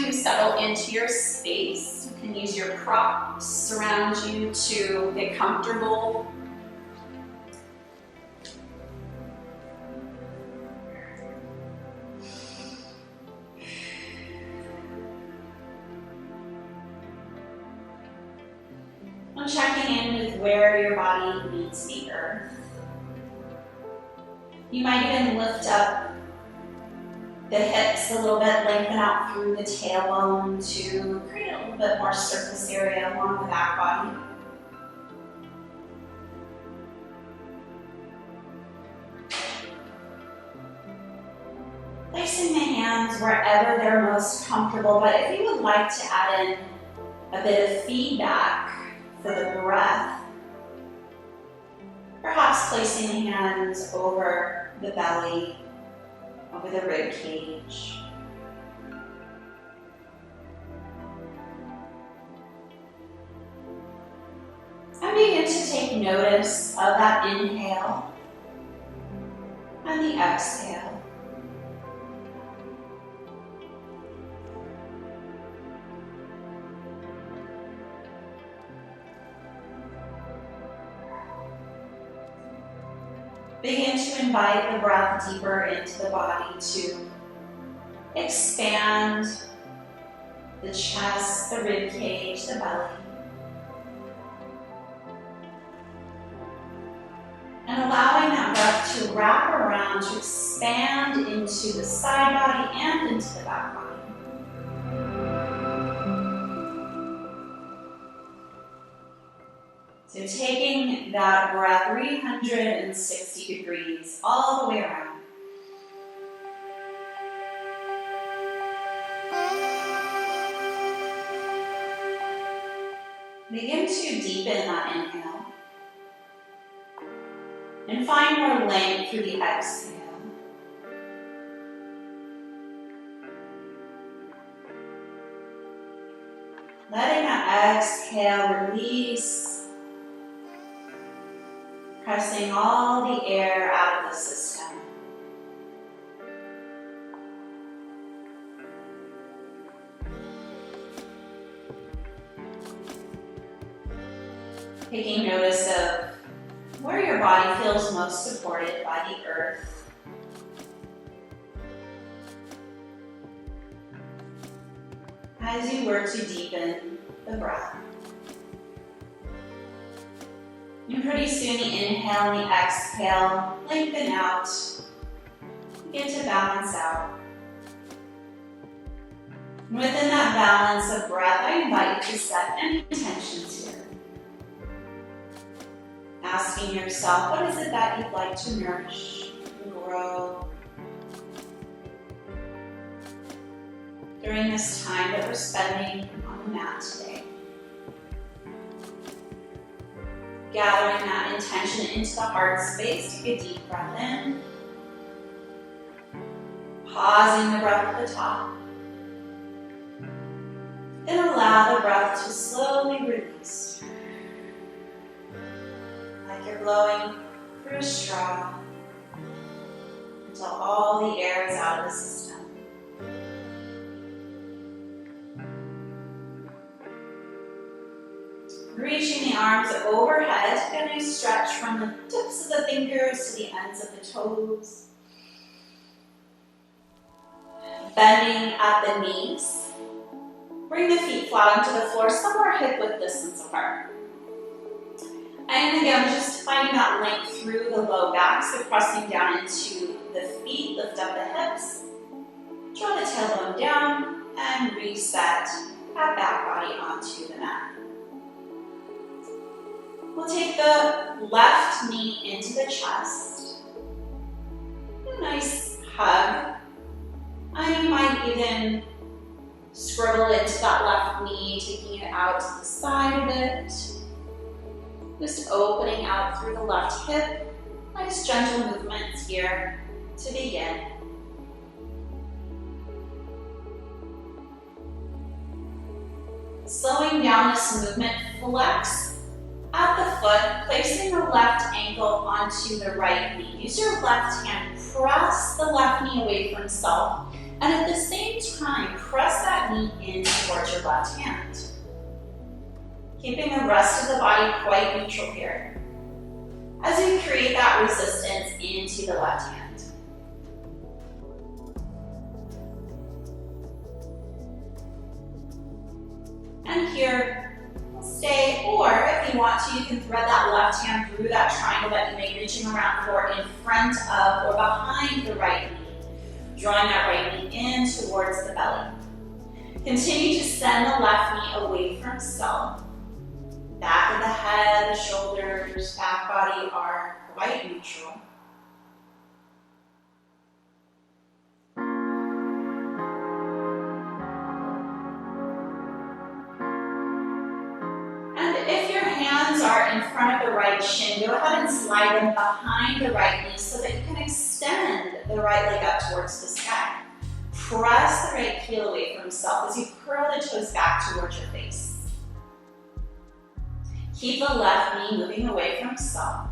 to settle into your space, you can use your props around you to get comfortable. I'm checking in with where your body meets the earth. You might even lift up the hips a little bit, lengthen out through the tailbone to create a little bit more surface area along the back body. Placing the hands wherever they're most comfortable, but if you would like to add in a bit of feedback for the breath, perhaps placing the hands over the belly, over the rib cage. And begin to take notice of that inhale and the exhale. Begin to invite the breath deeper into the body to expand the chest, the rib cage, the belly. And allowing that breath to wrap around, to expand into the side body and into the back body. So taking that breath 360 degrees all the way around. Begin to deepen that inhale. And find more length through the exhale. Letting that exhale release. Pressing all the air out of the system. Taking notice of where your body feels most supported by the earth. As you work to deepen the breath. And pretty soon the inhale and the exhale lengthen out. Begin to balance out. And within that balance of breath, I invite you to set any intentions here. Asking yourself, what is it that you'd like to nourish and grow during this time that we're spending on the mat today? Gathering that intention into the heart space. Take a deep breath in. Pausing the breath at the top. Then allow the breath to slowly release. Like you're blowing through a straw until all the air is out of the system. Reaching the arms overhead, and I stretch from the tips of the fingers to the ends of the toes. Bending at the knees. Bring the feet flat onto the floor, somewhere hip-width distance apart. And again, just finding that length through the low back, so pressing down into the feet, lift up the hips, draw the tailbone down, and reset that back body onto the mat. We'll take the left knee into the chest. A nice hug. And you might even scribble into that left knee, taking it out to the side a bit. Just opening out through the left hip. Nice gentle movements here to begin. Slowing down this movement, flex at the foot, placing the left ankle onto the right knee. Use your left hand, press the left knee away from self, and And at the same time, press that knee in towards your left hand. Keeping the rest of the body quite neutral here, as you create that resistance into the left hand. And here, stay, or if you want to, you can thread that left hand through that triangle that you made, reaching around for in front of or behind the right knee, drawing that right knee in towards the belly. Continue to send the left knee away from self. Back of the head, the shoulders, back body are quite neutral. If your hands are in front of the right shin, go ahead and slide them behind the right knee so that you can extend the right leg up towards the sky. Press the right heel away from self as you curl the toes back towards your face. Keep the left knee moving away from self.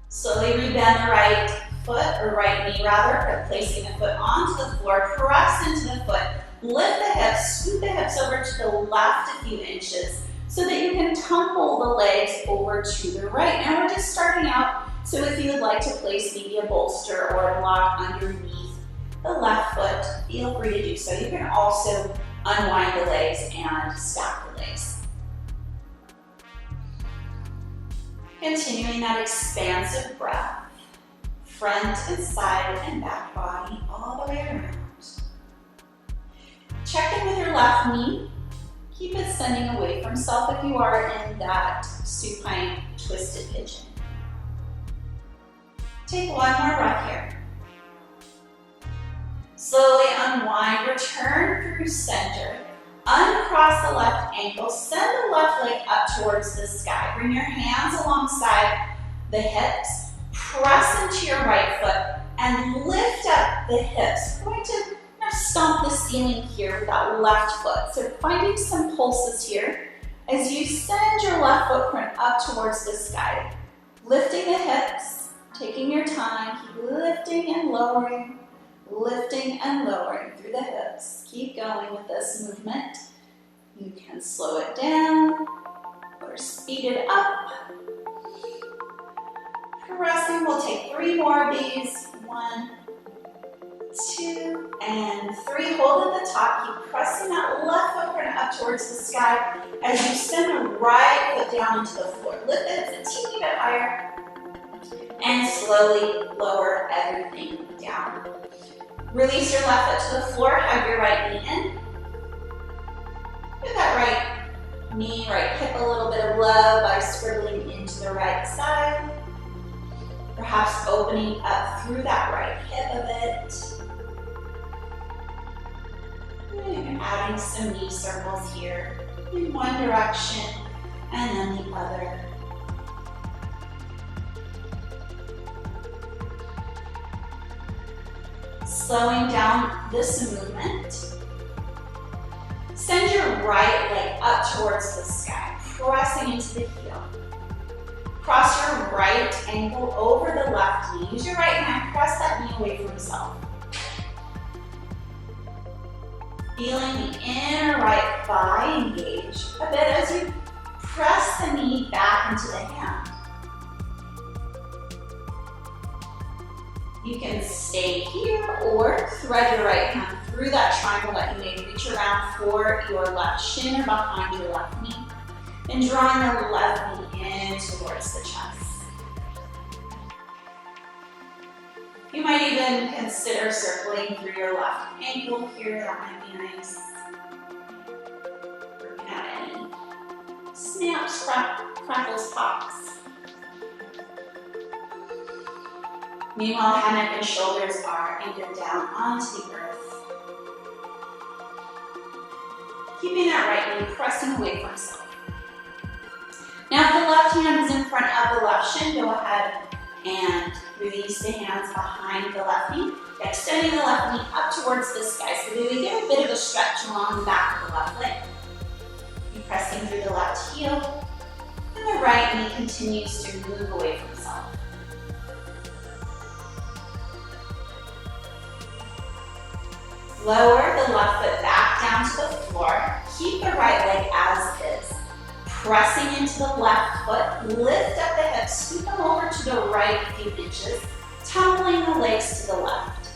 Slowly rebend the right foot, or right knee rather, placing the foot onto the floor, press into the foot, lift the hips, scoot the hips over to the left a few inches so that you can tumble the legs over to the right. Now we're just starting out, so if you would like to place maybe a bolster or a block underneath the left foot, feel free to do so. You can also unwind the legs and stack the legs. Continuing that expansive breath. Front and side and back body all the way around. Check in with your left knee. Keep it sending away from self if you are in that supine twisted pigeon. Take one more breath here. Slowly unwind, return through center. Uncross the left ankle, send the left leg up towards the sky. Bring your hands alongside the hips. Press into your right foot and lift up the hips. We're going to stomp the ceiling here with that left foot. So finding some pulses here as you send your left footprint up towards the sky. Lifting the hips, taking your time, keep lifting and lowering through the hips. Keep going with this movement. You can slow it down or speed it up. Pressing, we'll take 3 more of these. 1, 2, and 3. Hold at the top. Keep pressing that left footprint up towards the sky as you send the right foot down into the floor. Lift the hips a teeny bit higher and slowly lower everything down. Release your left foot to the floor. Hug your right knee in. Give that right knee, right hip a little bit of love by scribbling into the right side. Perhaps opening up through that right hip a bit. And adding some knee circles here in one direction and then the other. Slowing down this movement. Send your right leg up towards the sky, pressing into the heel. Cross your right ankle over the left knee. Use your right hand, press that knee away from yourself. Feeling the inner right thigh engage a bit as you press the knee back into the hand. You can stay here or thread your right hand through that triangle that you made. Reach around for your left shin or behind your left knee. And drawing the left knee in towards the chest. You might even consider circling through your left ankle here. That might be nice. Working out any snaps, crackles, pops. Meanwhile, head, neck, and shoulders are anchored down onto the earth. Keeping that right knee pressing away from self. Now, if the left hand is in front of the left shin, go ahead and release the hands behind the left knee, extending the left knee up towards the sky so that we get a bit of a stretch along the back of the left leg. Keep pressing through the left heel, and the right knee continues to move away from self. Lower the left foot back down to the floor. Keep the right leg as is. Pressing into the left foot, lift up the hips, scoot them over to the right a few inches, tumbling the legs to the left.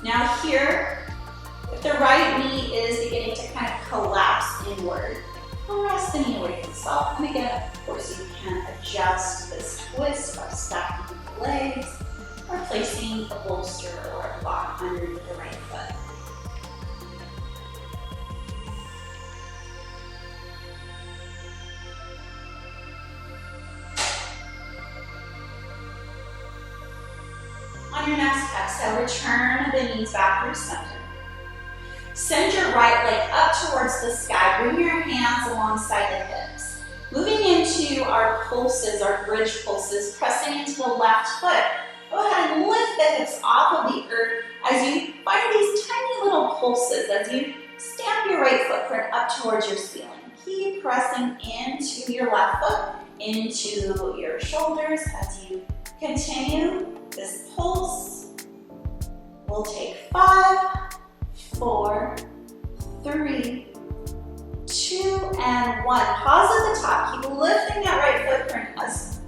Now here, if the right knee is beginning to kind of collapse inward, press the knee away from itself. And again, of course, you can adjust this twist by stacking the legs or placing a bolster or a block underneath the right foot. On your next exhale, return the knees back through center. Send your right leg up towards the sky. Bring your hands alongside the hips. Moving into our pulses, our bridge pulses, pressing into the left foot. Go ahead and lift the hips off of the earth as you find these tiny little pulses as you stamp your right footprint up towards your ceiling. Keep pressing into your left foot, into your shoulders as you continue this pulse. We'll take 5, 4, 3, 2, and 1. Pause at the top. Keep lifting that right footprint as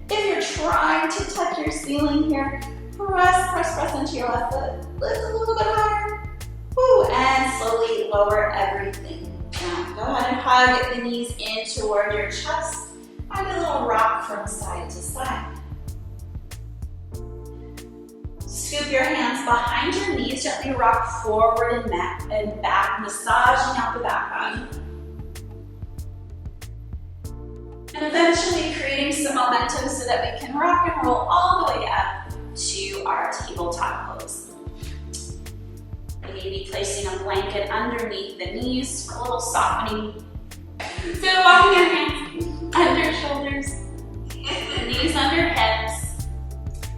if you're trying to touch your ceiling here. Press into your left foot. Lift a little bit higher. Woo, and slowly lower everything down. Go ahead and hug the knees in toward your chest. Find a little rock from side to side. Scoop your hands behind your knees, gently rock forward and back, massaging out the back body. And eventually creating some momentum so that we can rock and roll all the way up to our tabletop pose. Maybe placing a blanket underneath the knees for a little softening. So walking your hands under shoulders, knees under hips.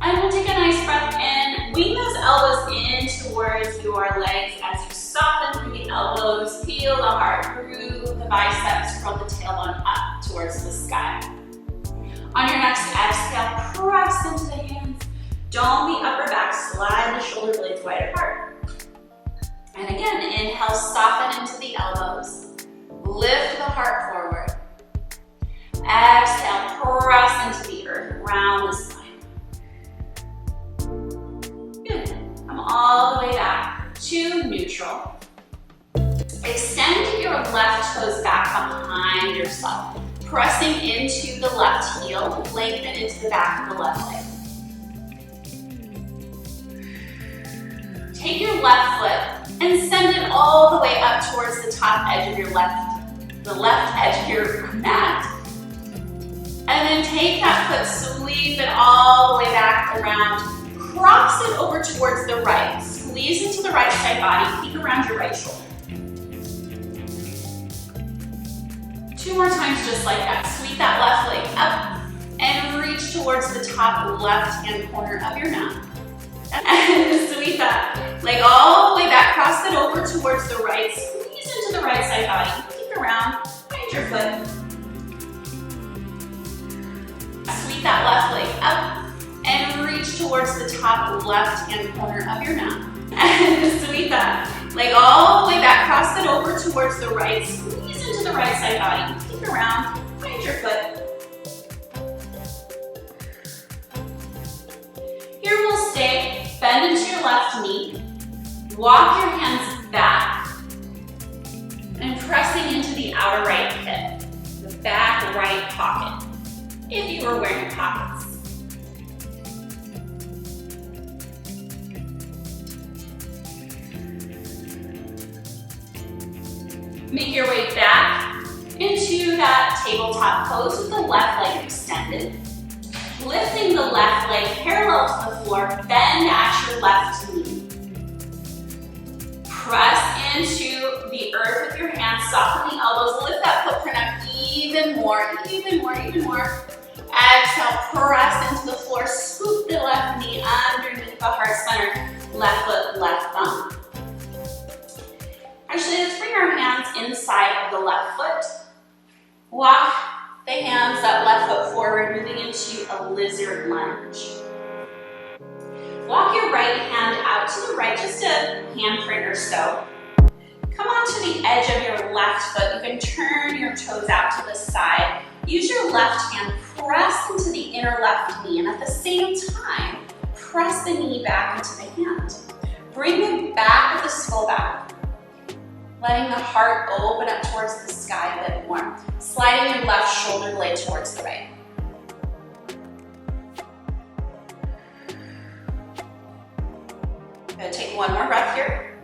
And we'll take a nice breath in. Wing those elbows in towards your legs as you soften through the elbows, feel the heart through the biceps, curl the tailbone up towards the sky. On your next exhale, press into the hands. Dome the upper back, slide the shoulder blades wide apart. And again, inhale, soften into the elbows. Lift the heart forward. Exhale, press into the earth, round the spine. Good. Come all the way back to neutral. Extend your left toes back behind yourself, pressing into the left heel, lengthen into the back of the left leg. Take your left foot and send it all the way up towards the top edge of your the left edge of your mat. And then take that foot, sweep it all the way back around, cross it over towards the right. Squeeze into the right side body, peek around your right shoulder. 2 more times just like that. Sweep that left leg up and reach towards the top left-hand corner of your mat. And sweep that leg all the way back, cross it over towards the right, squeeze into the right side body, peek around, find your foot. Sweep that left leg up and reach towards the top left-hand corner of your mat. And sweep that leg all the way back, cross it over towards the right, squeeze into the right side body, peek around, find your foot. Here we'll stay, bend into your left knee, walk your hands back, and pressing into the outer right hip, the back right pocket, if you were wearing pockets. Make your way back into that tabletop pose with the left leg extended. Lifting the left leg parallel to the floor, bend at your left knee. Press into the earth with your hands, soften the elbows, lift that footprint up even more. Exhale, press into the floor, scoop the left knee underneath the heart center, left foot, left thumb. Actually, let's bring our hands inside of the left foot. Walk the hands, that left foot forward, moving into a lizard lunge. Walk your right hand out to the right, just a handprint or so. Come onto the edge of your left foot. You can turn your toes out to the side. Use your left hand, press into the inner left knee, and at the same time, press the knee back into the hand. Bring the back of the skull back, letting the heart open up towards the sky a bit more. Sliding your left shoulder blade towards the right. Good, take one more breath here.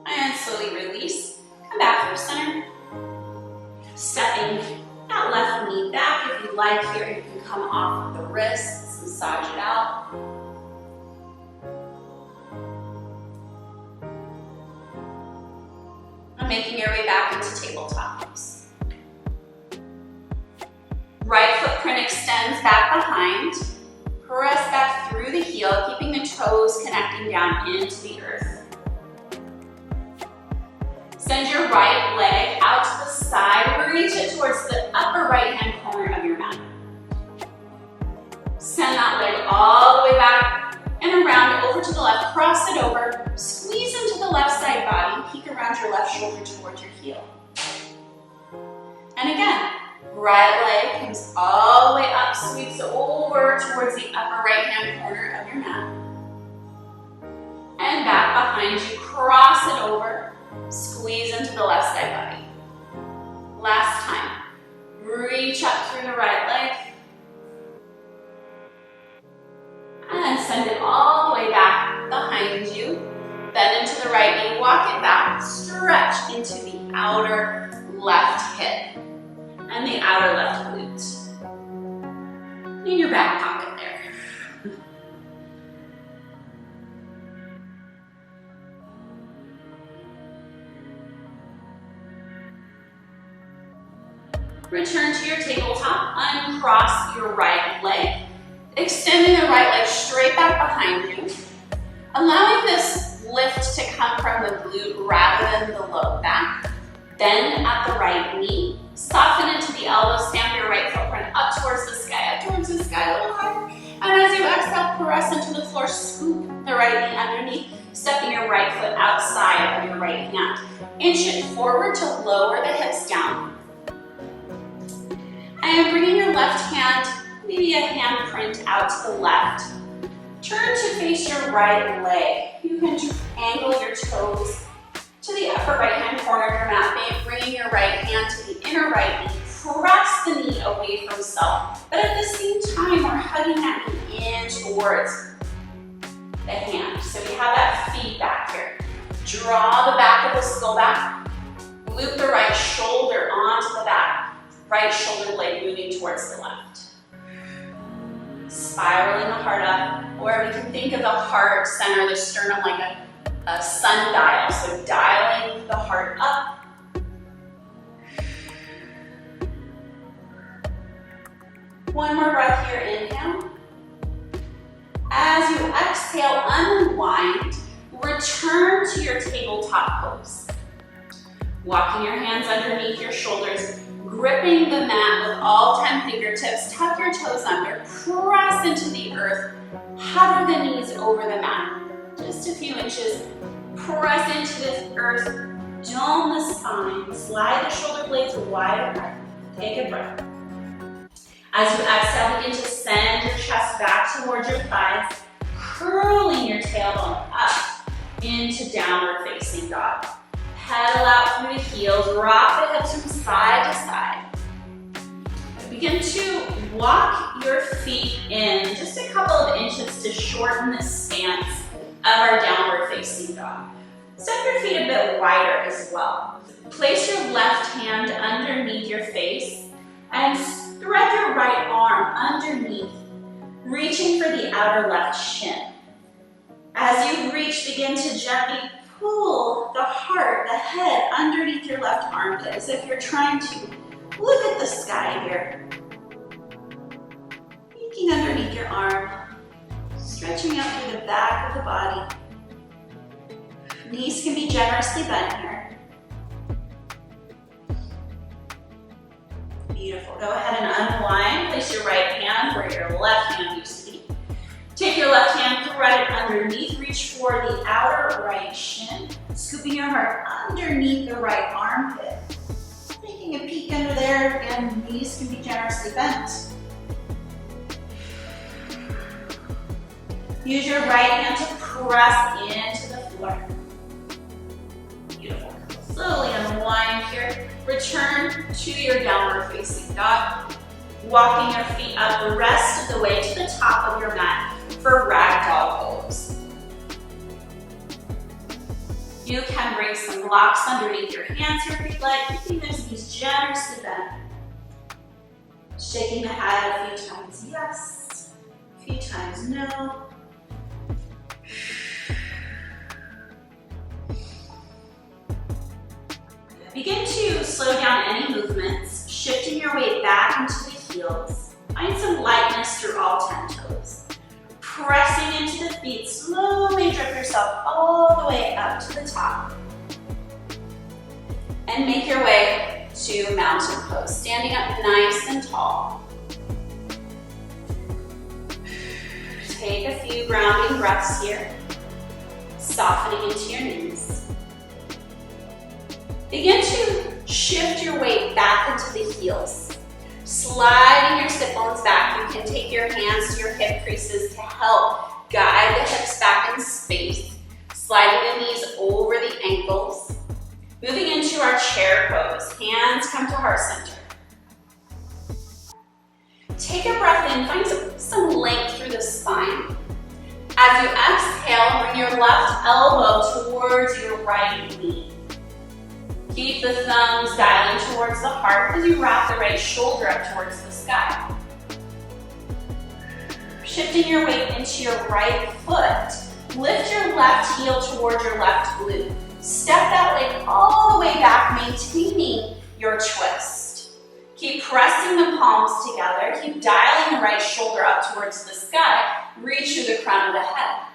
And slowly release. Come back through center. Stepping that left knee back. If you like here, you can come off of the wrists, massage it out. And making your way back into tabletop pose. Right footprint extends back behind. Press back through the heel, keeping the toes connecting down into the earth. Send your right leg out to the side. Reach it towards the upper right-hand corner of your mat. Send that leg all the way back and around over to the left. Cross it over. Squeeze into the left side body. Peek around your left shoulder towards your heel. And again, right leg comes all the way up, sweeps over towards the upper right-hand corner of your mat. And back behind you, cross it over, squeeze into the left side body. Last time, reach up through the right leg. And then send it all the way back behind you. Bend into the right knee, walk it back, stretch into the outer left hip and the outer left glute. In your back pocket there. Return to your tabletop, uncross your right leg, extending the right leg straight back behind you, allowing this lift to come from the glute rather than the low back. Bend at the right knee, soften into the elbow, stamp your right footprint up towards the sky, a little higher. And as you exhale, press into the floor, scoop the right knee underneath, stepping your right foot outside of your right hand. Inch it forward to lower the hips down. And bringing your left hand, maybe a hand print out to the left. Turn to face your right leg. You can angle your toes to the upper right-hand corner of your mat, bringing your right hand to the inner right knee. Press the knee away from self, but at the same time, we're hugging that knee in towards the hand. So we have that feedback here. Draw the back of the skull back. Loop the right shoulder onto the back. Right shoulder blade moving towards the left. Spiraling the heart up, or we can think of the heart center, the sternum like a sundial. So dialing the heart up. One more breath here, inhale. As you exhale, unwind, return to your tabletop pose. Walking your hands underneath your shoulders, gripping the mat with all 10 fingertips, tuck your toes under, press into the earth, hover the knees over the mat. Just a few inches, press into this earth, dome the spine, slide the shoulder blades wide apart. Take a breath. As you exhale, begin to send your chest back towards your thighs, curling your tailbone up into downward facing dog. Pedal out through the heels, rock the hips from side to side. Begin to walk your feet in just a couple of inches to shorten the stance of our downward facing dog. Step your feet a bit wider as well. Place your left hand underneath your face and thread your right arm underneath, reaching for the outer left shin. As you reach, begin to gently pull the heart, the head underneath your left armpit as if you're trying to look at the sky here. Peeking underneath your arm, stretching out through the back of the body. Knees can be generously bent here. Beautiful. Go ahead and unwind. Place your right hand where your left hand used to be. Take your left hand, thread it underneath, reach for the outer right shin, scooping your heart underneath the right armpit. Taking a peek under there, again, knees can be generously bent. Use your right hand to press into the floor. Beautiful. Slowly unwind here. Return to your downward facing dog. Walking your feet up the rest of the way to the top of your mat for ragdoll pose. You can bring some blocks underneath your hands here if you'd like, keeping those knees generously bent. Shaking the head a few times yes, a few times no. Begin to slow down any movements, shifting your weight back into the heels. Find some lightness through all 10 toes. Pressing into the feet, slowly drift yourself all the way up to the top. And make your way to mountain pose, standing up nice and tall. Take a few grounding breaths here, softening into your knees. Begin to shift your weight back into the heels. Sliding your sit bones back, you can take your hands to your hip creases to help guide the hips back in space. Sliding the knees over the ankles. Moving into our chair pose, hands come to heart center. Take a breath in, find some length through the spine. As you exhale, bring your left elbow towards your right knee. Keep the thumbs dialing towards the heart as you wrap the right shoulder up towards the sky. Shifting your weight into your right foot, lift your left heel towards your left glute. Step that leg all the way back, maintaining your twist. Keep pressing the palms together. Keep dialing the right shoulder up towards the sky. Reach through the crown of the head.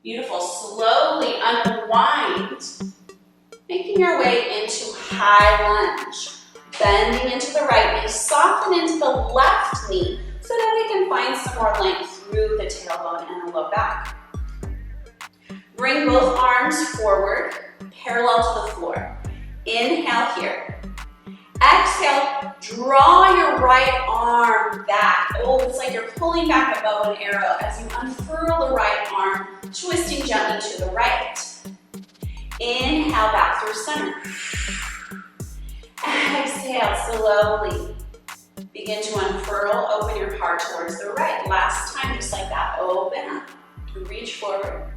Beautiful. Slowly unwind, making your way into high lunge. Bending into the right knee, soften into the left knee so that we can find some more length through the tailbone and the low back. Bring both arms forward, parallel to the floor. Inhale here. Exhale, draw your right arm back. Oh, it's like you're pulling back a bow and arrow as you unfurl the right arm, twisting gently to the right. Inhale back through center. Exhale slowly. Begin to unfurl, open your heart towards the right. Last time, just like that, open up, reach forward.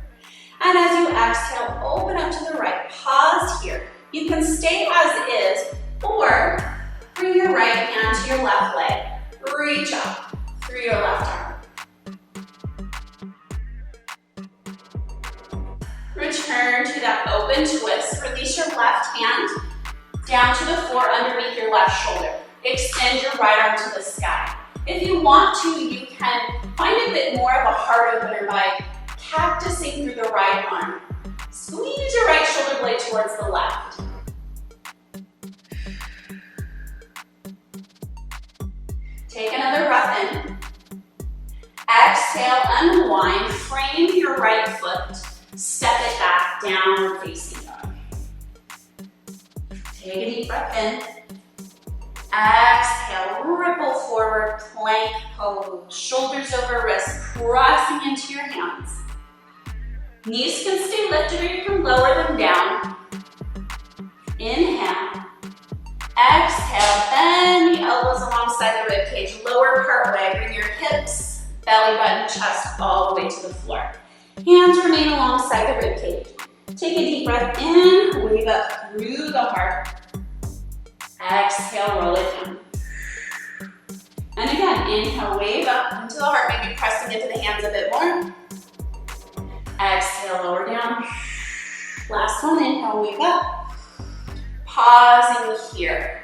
And as you exhale, open up to the right. Pause here. You can stay as is, or bring your right hand to your left leg. Reach up through your left arm. Return to that open twist. Release your left hand down to the floor underneath your left shoulder. Extend your right arm to the sky. If you want to, you can find a bit more of a heart opener by cactusing through the right arm. Squeeze your right shoulder blade towards the left. Take another breath in. Exhale, unwind, frame your right foot. Step it back, downward facing dog. Take a deep breath in. Exhale, ripple forward, plank pose. Shoulders over wrists, pressing into your hands. Knees can stay lifted or you can lower them down. Inhale. Exhale, bend the elbows alongside the rib cage. Lower part way, bring your hips, belly button, chest all the way to the floor. Hands remain alongside the rib cage. Take a deep breath in, wave up through the heart. Exhale, roll it down. And again, inhale, wave up into the heart, maybe pressing into the hands a bit more. Exhale, lower down. Last one, inhale, wave up. Pausing here.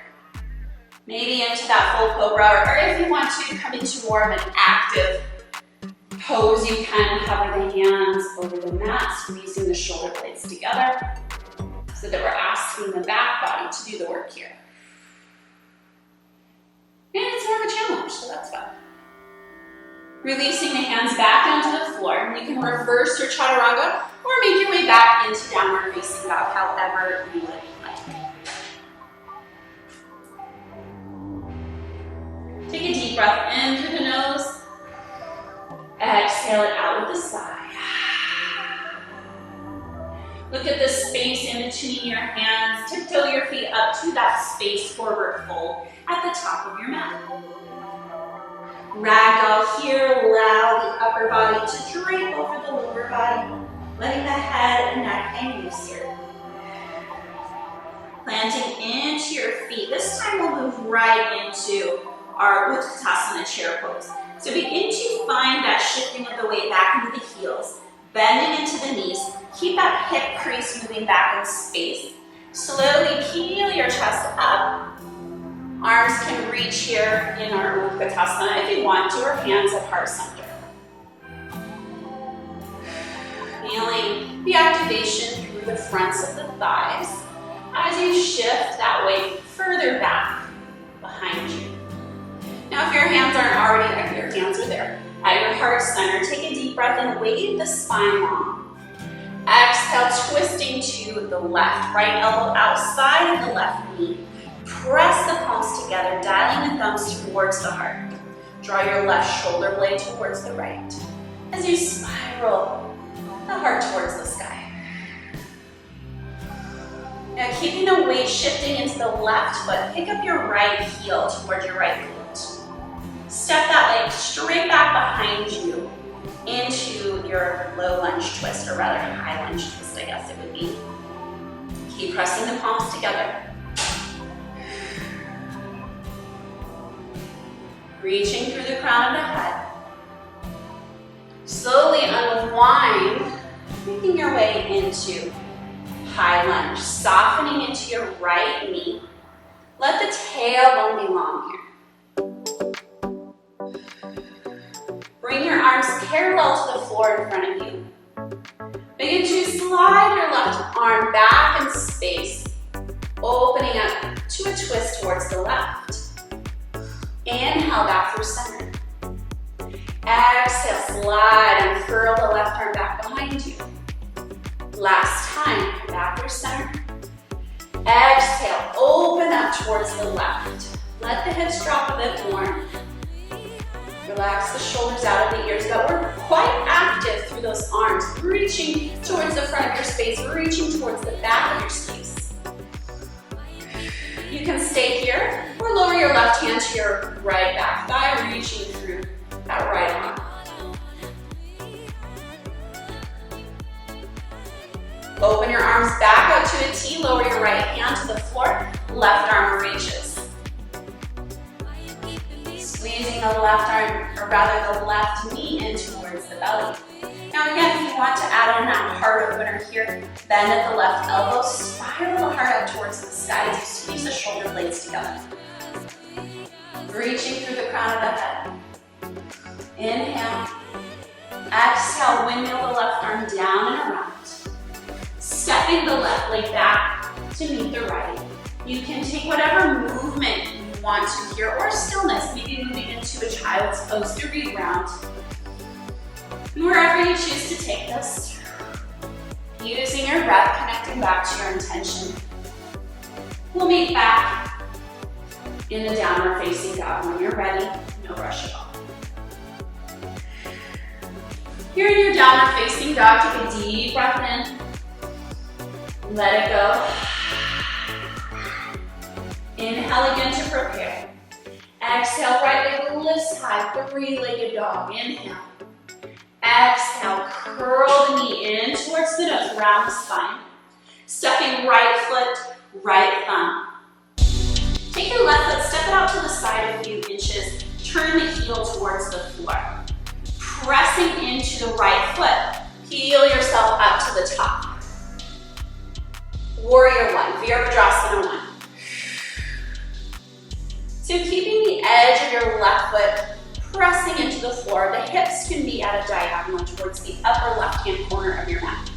Maybe into that full cobra, or if you want to come into more of an active pose, you can hover the hands over the mat, squeezing the shoulder blades together so that we're asking the back body to do the work here. And it's more of a challenge, so that's fun. Releasing the hands back down to the floor. You can reverse your chaturanga or make your way back into downward facing dog, however you would like. Take a deep breath in through the nose. Exhale it out with a sigh. Look at the space in between your hands. Tiptoe your feet up to that space forward fold at the top of your mat. Ragdoll here, allow the upper body to drape over the lower body, letting the head and neck hang loose here. Planting into your feet. This time we'll move right into our Utkatasana chair pose. So begin to find that shifting of the weight back into the heels, bending into the knees. Keep that hip crease moving back in space. Slowly peel your chest up. Arms can reach here in our Utkatasana if you want to, or hands at heart center. Feeling the activation through the fronts of the thighs as you shift that weight further back behind you. Now if your hands aren't already there, your hands are there. At your heart center, take a deep breath and wave the spine long. Exhale, twisting to the left, right elbow outside of the left knee. Press the palms together, dialing the thumbs towards the heart. Draw your left shoulder blade towards the right as you spiral the heart towards the sky. Now keeping the weight shifting into the left foot, pick up your right heel towards your right glute. Step that leg straight back behind you into your low lunge twist, or rather high lunge twist, I guess it would be. Keep pressing the palms together. Reaching through the crown of the head. Slowly unwind, making your way into high lunge, softening into your right knee. Let the tailbone be long here. Bring your arms parallel to the floor in front of you. Begin to slide your left arm back in space, opening up to a twist towards the left. Inhale back through center. Exhale, slide and curl the left arm back behind you. Last time, back through center. Exhale, open up towards the left. Let the hips drop a bit more. Relax the shoulders out of the ears, but we're quite active through those arms, reaching towards the front of your space, reaching towards the back of your space. You can stay here or lower your left hand to your right back thigh, reaching through that right arm. Open your arms back out to a T, lower your right hand to the floor, left arm reaches. Squeezing the left arm, or rather the left knee in towards the belly. Now again, if you want to add in that heart opener here, bend at the left elbow, spiral the heart out towards the sky as you squeeze the shoulder blades together. Reaching through the crown of the head. Inhale. Exhale, windmill the left arm down and around. Stepping the left leg back to meet the right. You can take whatever movement you want to here, or stillness, maybe moving into a child's pose to reground. Wherever you choose to take this, using your breath, connecting back to your intention. We'll meet back in the downward facing dog. When you're ready, no rush at all. Here in your downward facing dog, take a deep breath in. Let it go. Inhale again to prepare. Exhale, right leg lifts high, three-legged dog. Inhale. Exhale, curl the knee in towards the nose, round the spine. Stepping right foot, right thumb. Take your left foot, step it out to the side a few inches. Turn the heel towards the floor. Pressing into the right foot, peel yourself up to the top. Warrior one, Virabhadrasana one. So keeping the edge of your left foot pressing into the floor, the hips can be at a diagonal towards the upper left-hand corner of your mat.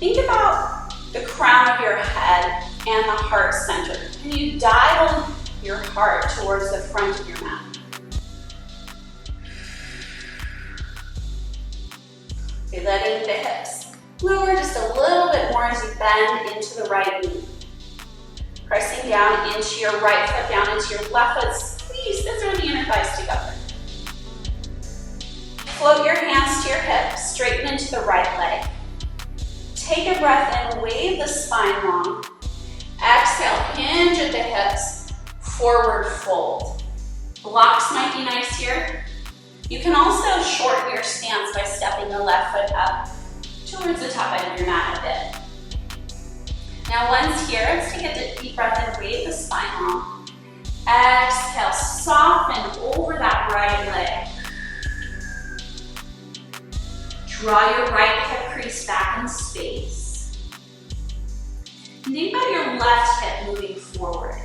Think about the crown of your head and the heart center. Can you dial your heart towards the front of your mat. Okay, letting the hips lower just a little bit more as you bend into the right knee. Pressing down into your right foot, down into your left foot. Squeeze the through the inner thighs together. Float your hands to your hips, straighten into the right leg. Take a breath in, wave the spine long. Exhale, hinge at the hips, forward fold. Blocks might be nice here. You can also shorten your stance by stepping the left foot up towards the top end of your mat a bit. Now once here, let's take a deep breath in, wave the spine long. Exhale, soften over that right leg. Draw your right hip crease back in space. Think about your left hip moving forward.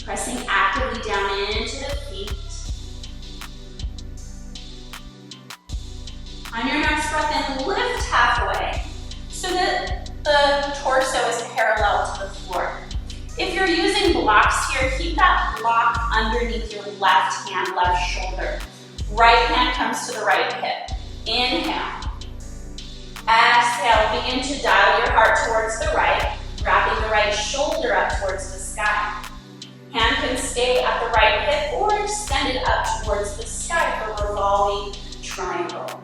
Pressing actively down into the feet. On your next breath in, lift halfway so that the torso is parallel to the floor. If you're using blocks here, keep that block underneath your left hand, left shoulder. Right hand comes to the right hip. Inhale. Exhale, begin to dial your heart towards the right, wrapping the right shoulder up towards the sky. Hand can stay at the right hip or extend it up towards the sky for a revolving triangle.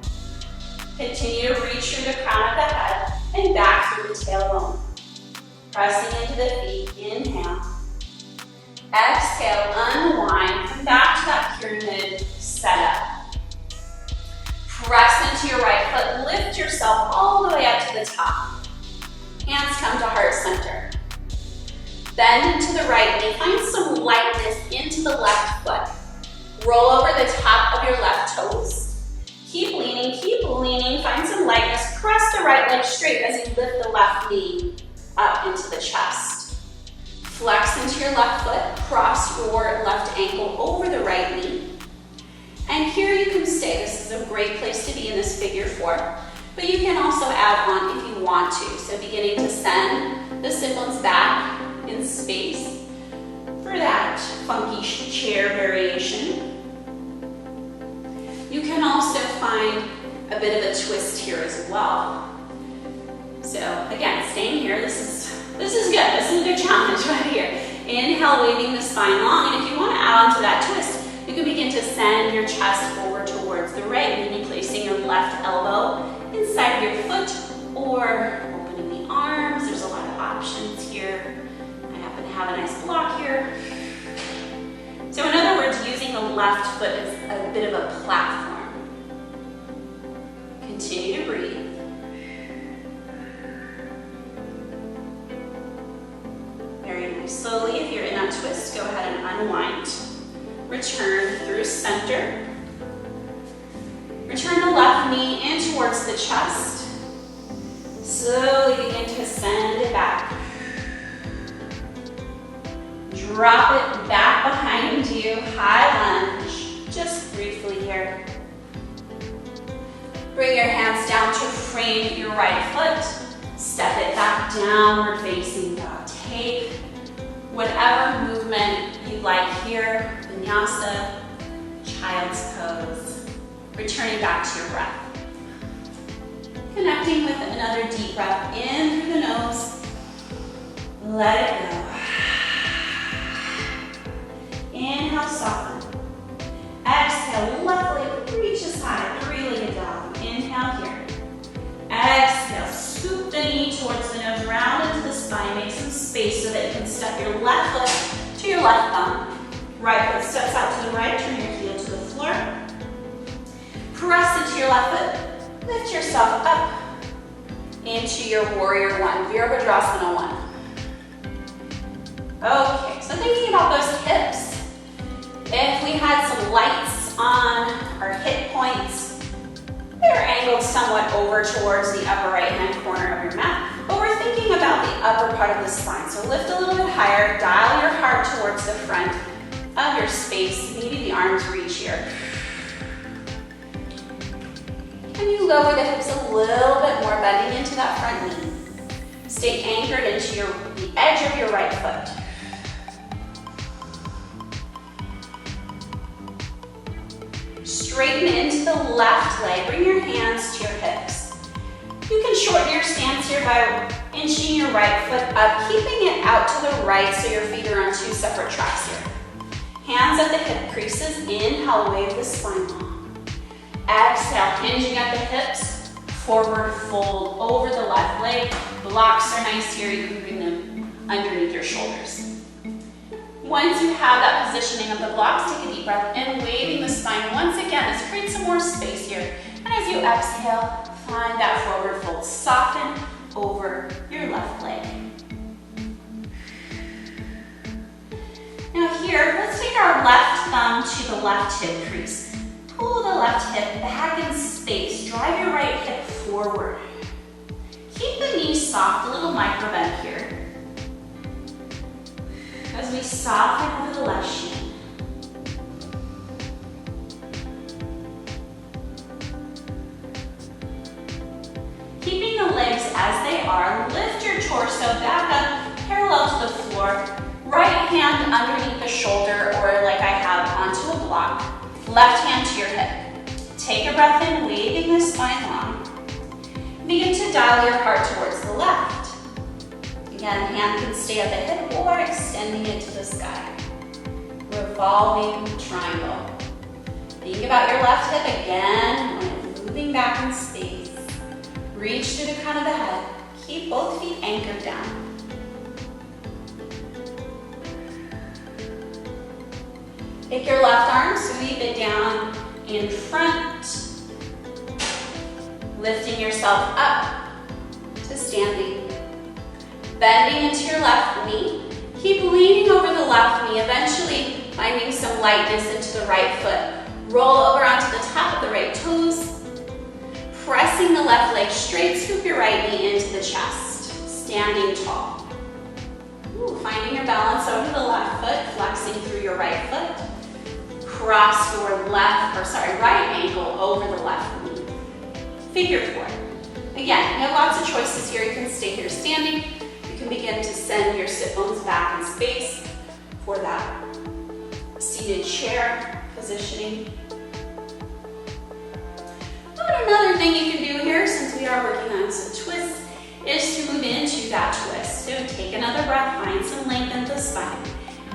Continue to reach through the crown of the head and back through the tailbone. Pressing into the feet, inhale. Exhale, unwind, come back to that pyramid setup. Press into your right foot, lift yourself all the way up to the top. Hands come to heart center. Bend into the right knee, find some lightness into the left foot. Roll over the top of your left toes. Keep leaning, find some lightness. Press the right leg straight as you lift the left knee up into the chest. Flex into your left foot, cross your left ankle over the right knee. And here you can stay. This is a great place to be in this figure four, but you can also add on if you want to. So beginning to send the sit bones back in space for that funky chair variation. You can also find a bit of a twist here as well. So again, staying here, this is good. This is a good challenge right here. Inhale, waving the spine long, and if you want to add on to that twist, you can begin to send your chest forward towards the right, maybe placing your left elbow inside of your foot or opening the arms. There's a lot of options here. I happen to have a nice block here. So in other words, using the left foot as a bit of a platform. Continue to breathe. Very nice. Slowly, if you're in that twist, go ahead and unwind. Return through center. Return the left knee in towards the chest. Slowly begin to send it back. Drop it back behind you, high lunge, just briefly here. Bring your hands down to frame your right foot. Step it back, downward facing dog. Take whatever movement you'd like here, vinyasa, child's pose. Returning back to your breath. Connecting with another deep breath in through the nose. Let it go. Inhale, soften. Exhale, left leg reaches high, three-legged dog. Inhale here. Exhale, scoop the knee towards the nose, round into the spine. Make some space so that you can step your left foot to your left thumb. Right foot steps out to the right, turn your heel to the floor. Press into your left foot, lift yourself up into your warrior one, Virabhadrasana one. Okay, so thinking about those hips. If we had some lights on our hip points, they're angled somewhat over towards the upper right-hand corner of your mat, but we're thinking about the upper part of the spine. So lift a little bit higher, dial your heart towards the front of your space. Maybe the arms reach here. And you lower the hips a little bit more, bending into that front knee. Stay anchored into the edge of your right foot. Straighten into the left leg. Bring your hands to your hips. You can shorten your stance here by inching your right foot up, keeping it out to the right so your feet are on two separate tracks here. Hands at the hip creases. Inhale, wave the spine long. Exhale, hinging at the hips. Forward fold over the left leg. Blocks are nice here. You can bring them underneath your shoulders. Once you have that positioning of the blocks, take a deep breath in, waving the spine once again. Let's create some more space here. And as you exhale, find that forward fold. Soften over your left leg. Now here, let's take our left thumb to the left hip crease. Pull the left hip back in space. Drive your right hip forward. Keep the knees soft, a little micro bend here. As we soften over the left shin. Keeping the legs as they are, lift your torso back up, parallel to the floor. Right hand underneath the shoulder, or like I have, onto a block. Left hand to your hip. Take a breath in, waving the spine long. Begin to dial your heart towards the left. Again, hand can stay at the hip or extending it to the sky. Revolving triangle. Think about your left hip again when moving back in space. Reach to the crown of the head. Keep both feet anchored down. Take your left arm, sweep it down in front. Lifting yourself up to standing. Bending into your left knee. Keep leaning over the left knee, eventually finding some lightness into the right foot. Roll over onto the top of the right toes. Pressing the left leg straight, scoop your right knee into the chest. Standing tall. Ooh, finding your balance over the left foot, flexing through your right foot. Cross your right ankle over the left knee. Figure four. Again, you have lots of choices here. You can stay here standing. You can begin to send your sit bones back in space for that seated chair positioning. But another thing you can do here, since we are working on some twists, is to move into that twist. So take another breath, find some length in the spine.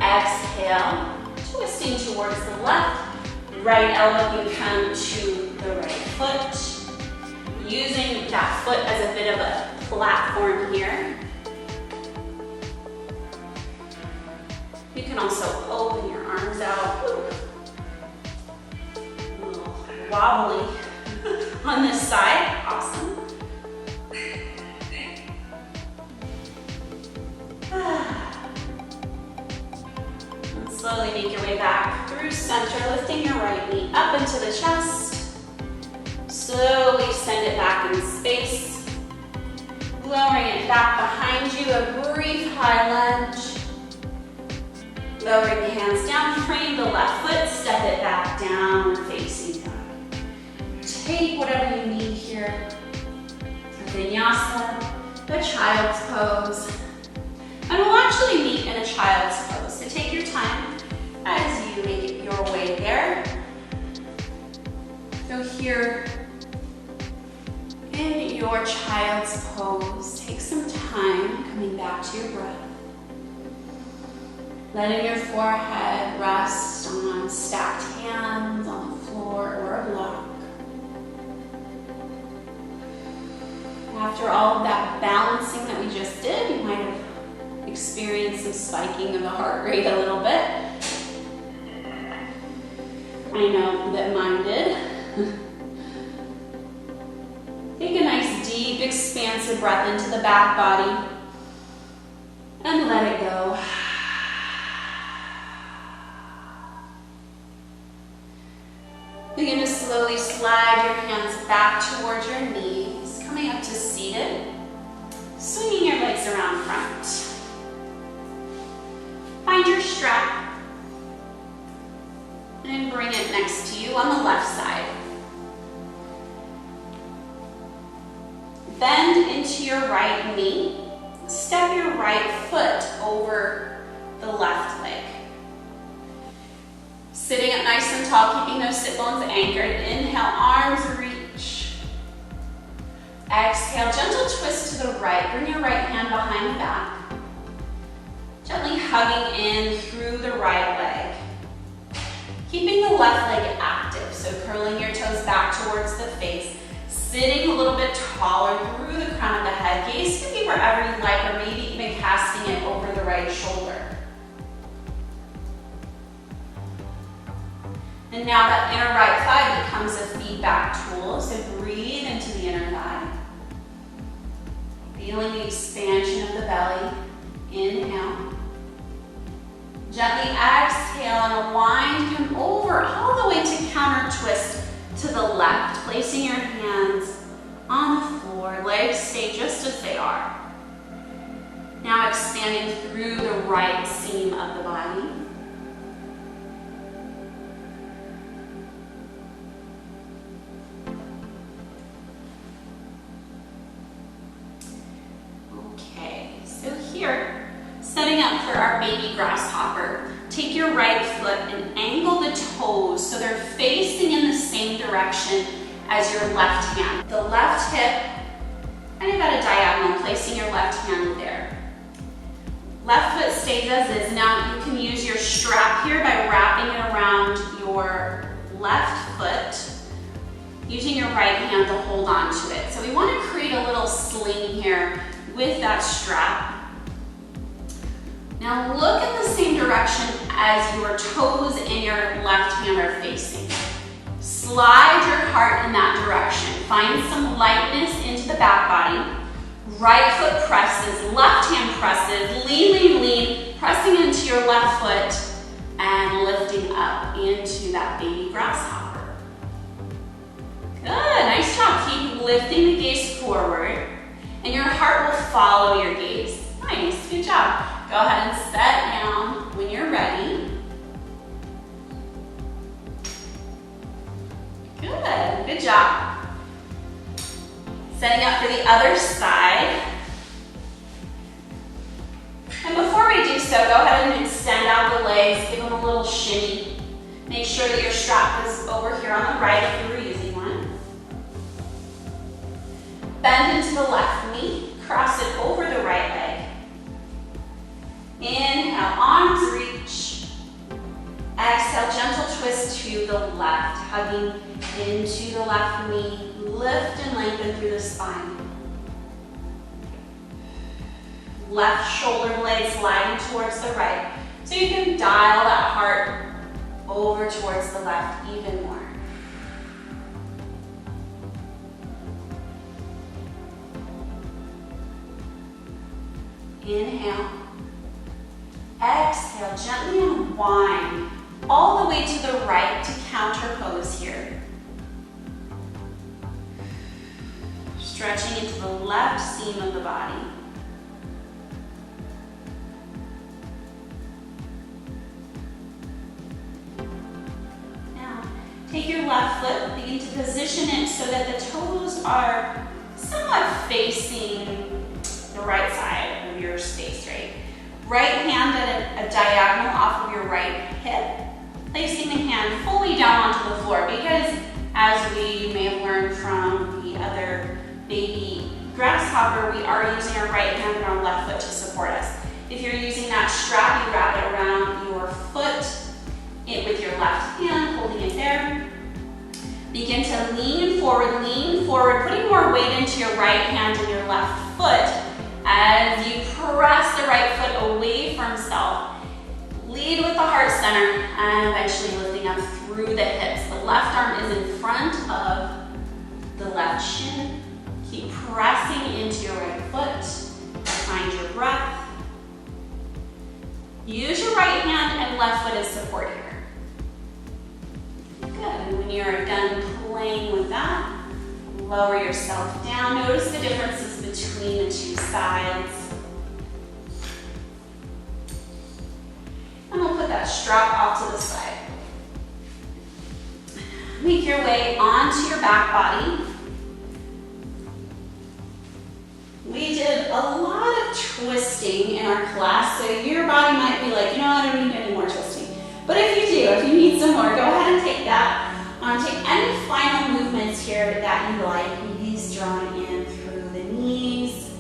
Exhale, twisting towards the left. Right elbow can come to the right foot. Using that foot as a bit of a platform here. You can also open your arms out. A little wobbly on this side. Awesome. And slowly make your way back through center, lifting your right knee up into the chest. Slowly send it back in space. Lowering it back behind you, a brief high lunge. Lowering the hands down, frame the left foot, step it back down, facing down. Take whatever you need here. Vinyasa, the child's pose. And we'll actually meet in a child's pose. So take your time as you make it your way there. So here in your child's pose, take some time coming back to your breath. Letting your forehead rest on stacked hands, on the floor, or a block. After all of that balancing that we just did, you might have experienced some spiking of the heart rate a little bit. I know that mine did. Take a nice deep, expansive breath into the back body and let it go. Begin to slowly slide your hands back towards your knees, coming up to seated, swinging your legs around front. Find your strap and bring it next to you on the left side. Bend into your right knee, step your right foot over the left leg. Sitting up nice and tall, keeping those sit bones anchored. Inhale, arms reach. Exhale, gentle twist to the right. Bring your right hand behind the back. Gently hugging in through the right leg. Keeping the left leg active, so curling your toes back towards the face. Sitting a little bit taller through the crown of the head. Gaze can be wherever you like, or maybe even casting it over the right shoulder. And now that inner right thigh becomes a feedback tool, so breathe into the inner thigh. Feeling the expansion of the belly. Inhale. Gently exhale and unwind, come over all the way to counter twist to the left, placing your hands on the floor, legs stay just as they are. Now expanding through the right seam of the body. Okay, so here, setting up for our baby grasshopper. Take your right foot and angle the toes so they're facing in the same direction as your left hand. The left hip, kind of at a diagonal, placing your left hand there. Left foot stays as is. Now you can use your strap here by wrapping it around your left foot, using your right hand to hold on to it. So we want to create a little sling here with that strap. Now look in the same direction as your toes and your left hand are facing. Slide your heart in that direction. Find some lightness into the back body. Right foot presses, left hand presses, lean, lean, lean, pressing into your left foot and lifting up into that baby grasshopper. Good, nice job. Keep lifting the gaze forward and your heart will follow your gaze. Nice, good job. Go ahead and set down when you're ready. Good job. Setting up for the other side. And before we do so, go ahead and extend out the legs, give them a little shimmy. Make sure that your strap is over here on the right if you were using one. Bend into the left knee, cross it over the right leg. Inhale, arms reach. Exhale, gentle twist to the left, hugging into the left knee. Lift and lengthen through the spine. Left shoulder blade sliding towards the right. So you can dial that heart over towards the left even more. Inhale. Exhale, gently unwind all the way to the right to counter pose here. Stretching into the left seam of the body. Now, take your left foot, begin to position it so that the toes are somewhat facing the right side of your space, right? Right hand at a diagonal off of your right hip, placing the hand fully down onto the floor because as we may have learned from the other baby grasshopper, we are using our right hand and our left foot to support us. If you're using that strap, you wrap it around your foot with your left hand, holding it there. Begin to lean forward, putting more weight into your right hand and your left foot as you press the right foot away from self. Lead with the heart center and eventually lifting up through the hips. The left arm is in front of the left shin. Keep pressing into your right foot. Find your breath. Use your right hand and left foot as support here. Good, and when you're done playing with that, lower yourself down. Notice the differences between the two sides. And we'll put that strap off to the side. Make your way onto your back body. We did a lot of twisting in our class, so your body might be like, you know, I don't need any more twisting. But if you do, if you need some more, go ahead and take that. Take any final movements here that you like. Knees drawing in through the knees.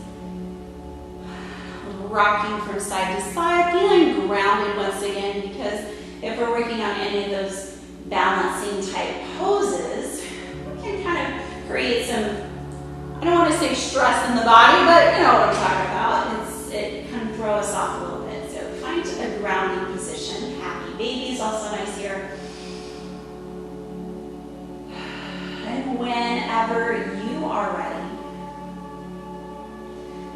Rocking from side to side, feeling grounded once again, because if we're working on any of those balancing type poses, we can kind of create some, I don't want to say stress in the body, but you know what I'm talking about. It can throw us off a little bit. So find a grounding position. Happy baby is also nice here. And whenever you are ready,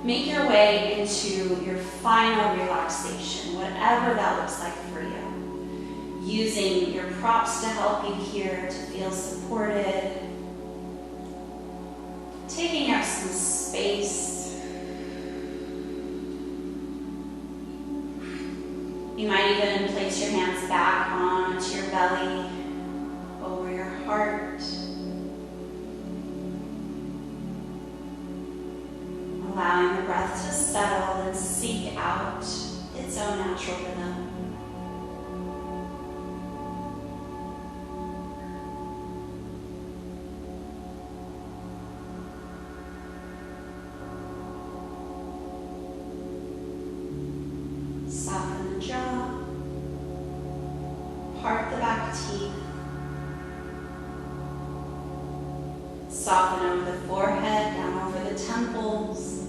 make your way into your final relaxation, whatever that looks like for you. Using your props to help you here to feel supported. Taking up some space. You might even place your hands back onto your belly, over your heart. Allowing the breath to settle and seek out its own natural rhythm. Soften the jaw, part the back teeth, soften over the forehead, down over the temples.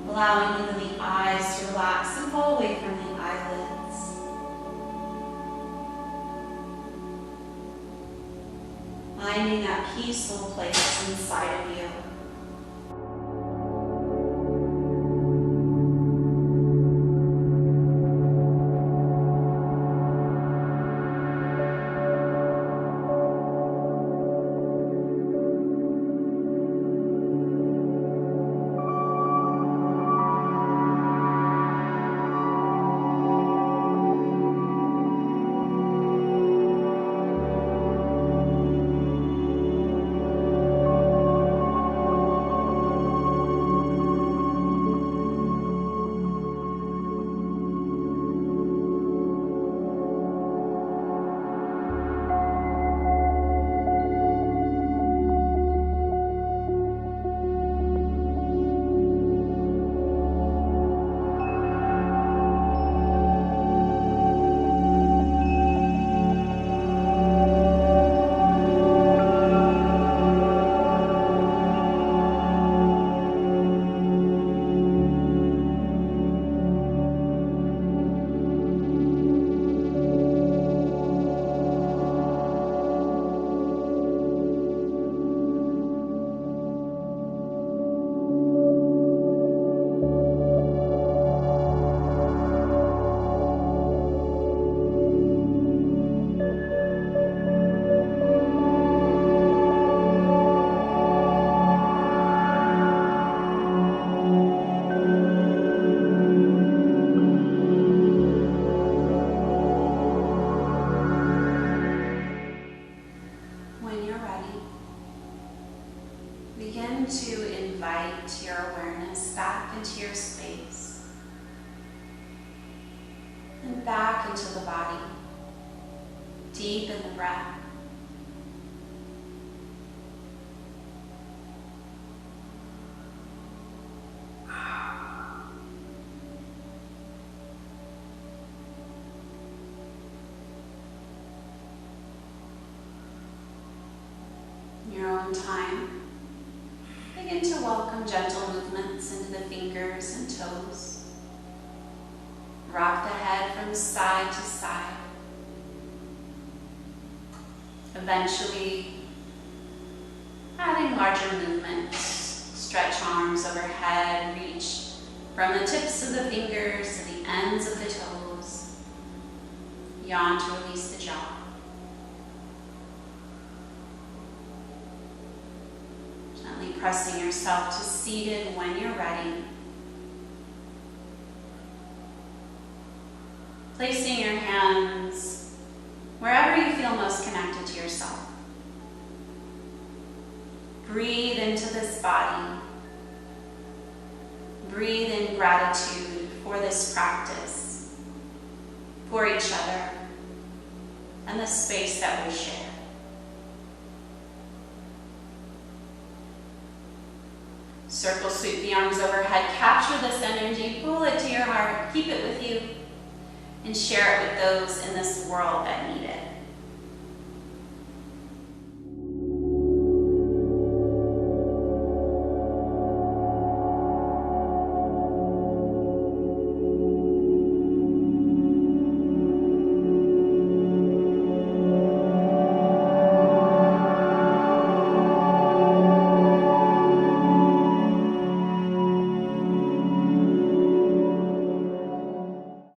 Allowing even the eyes to relax and fall away from the eyelids. Finding that peaceful place inside of you. Back into the body, deep in the breath. In your own time, begin to welcome gentle movements into the fingers and toes. Rock the head from side to side. Eventually, adding larger movements. Stretch arms overhead, reach from the tips of the fingers to the ends of the toes. Yawn to release the jaw. Gently pressing yourself to seated when you're ready. Placing your hands wherever you feel most connected to yourself. Breathe into this body. breathe in gratitude for this practice, for each other, and the space that we share. Circle, sweep the arms overhead, capture this energy, pull it to your heart, keep it with you, and share it with those in this world that